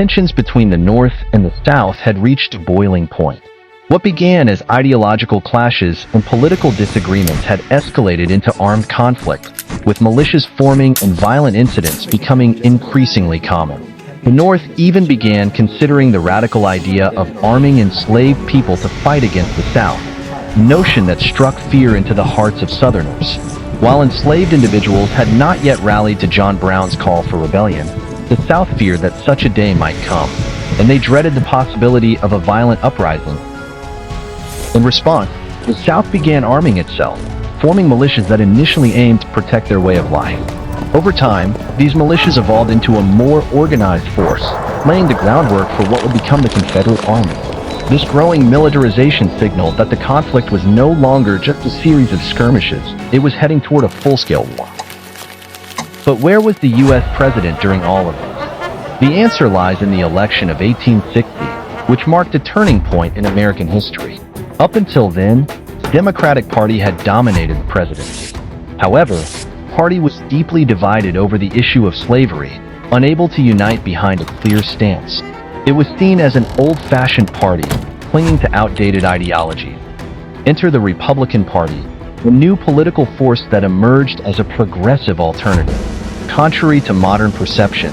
tensions between the North and the South had reached a boiling point. What began as ideological clashes and political disagreements had escalated into armed conflict, with militias forming and violent incidents becoming increasingly common. The North even began considering the radical idea of arming enslaved people to fight against the South, a notion that struck fear into the hearts of Southerners. While enslaved individuals had not yet rallied to John Brown's call for rebellion, the South feared that such a day might come, and they dreaded the possibility of a violent uprising. In response, the South began arming itself, forming militias that initially aimed to protect their way of life. Over time, these militias evolved into a more organized force, laying the groundwork for what would become the Confederate Army. This growing militarization signaled that the conflict was no longer just a series of skirmishes, it was heading toward a full-scale war. But where was the U.S. president during all of this? The answer lies in the election of 1860, which marked a turning point in American history. Up until then, the Democratic Party had dominated the presidency. However, the party was deeply divided over the issue of slavery, unable to unite behind a clear stance. It was seen as an old-fashioned party, clinging to outdated ideologies. Enter the Republican Party, a new political force that emerged as a progressive alternative. Contrary to modern perception,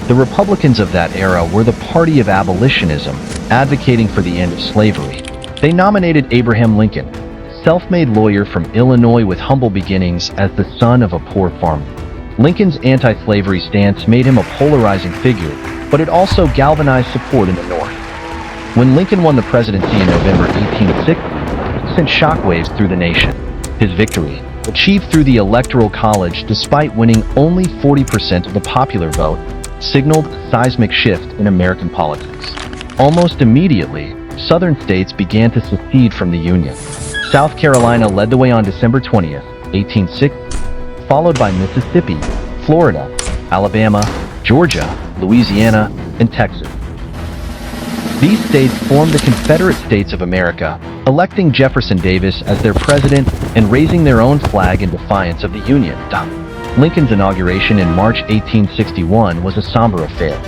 the Republicans of that era were the party of abolitionism, advocating for the end of slavery. They nominated Abraham Lincoln, a self-made lawyer from Illinois with humble beginnings, as the son of a poor farmer. Lincoln's anti-slavery stance made him a polarizing figure, but it also galvanized support in the North. When Lincoln won the presidency in November 1860, it sent shockwaves through the nation. His victory, achieved through the Electoral College despite winning only 40% of the popular vote, signaled a seismic shift in American politics. Almost immediately, Southern states began to secede from the Union. South Carolina led the way on December 20th, 1860, followed by Mississippi, Florida, Alabama, Georgia, Louisiana, and Texas. These states formed the Confederate States of America, electing Jefferson Davis as their president and raising their own flag in defiance of the Union. Lincoln's inauguration in March 1861 was a somber affair.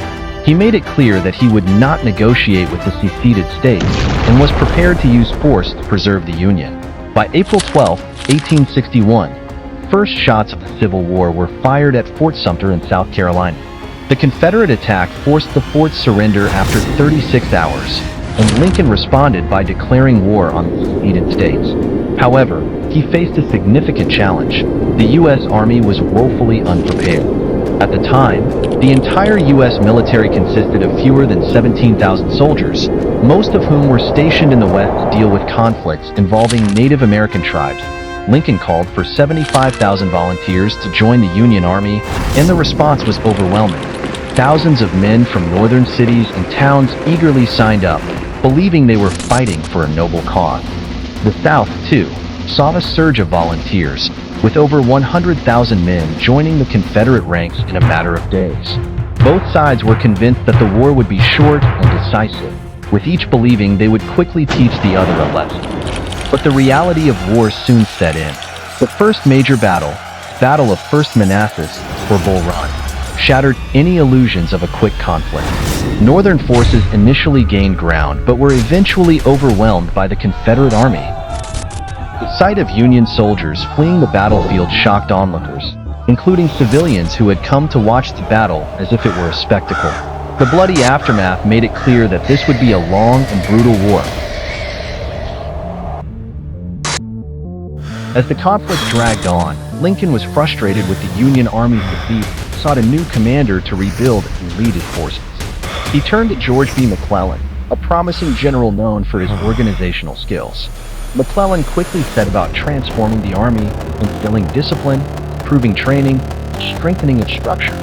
He made it clear that he would not negotiate with the seceded states and was prepared to use force to preserve the Union. By April 12, 1861, first shots of the Civil War were fired at Fort Sumter in South Carolina. The Confederate attack forced the fort's surrender after 36 hours, and Lincoln responded by declaring war on the seceded states. However, he faced a significant challenge. The U.S. Army was woefully unprepared. At the time, the entire U.S. military consisted of fewer than 17,000 soldiers, most of whom were stationed in the West to deal with conflicts involving Native American tribes. Lincoln called for 75,000 volunteers to join the Union Army, and the response was overwhelming. Thousands of men from northern cities and towns eagerly signed up, believing they were fighting for a noble cause. The South, too, saw a surge of volunteers, with over 100,000 men joining the Confederate ranks in a matter of days. Both sides were convinced that the war would be short and decisive, with each believing they would quickly teach the other a lesson. But the reality of war soon set in. The first major battle, Battle of First Manassas, or Bull Run, shattered any illusions of a quick conflict. Northern forces initially gained ground, but were eventually overwhelmed by the Confederate Army. The sight of Union soldiers fleeing the battlefield shocked onlookers, including civilians who had come to watch the battle as if it were a spectacle. The bloody aftermath made it clear that this would be a long and brutal war. As the conflict dragged on, Lincoln was frustrated with the Union Army's defeat and sought a new commander to rebuild and lead his forces. He turned to George B. McClellan, a promising general known for his organizational skills. McClellan quickly set about transforming the army, instilling discipline, improving training, and strengthening its structure.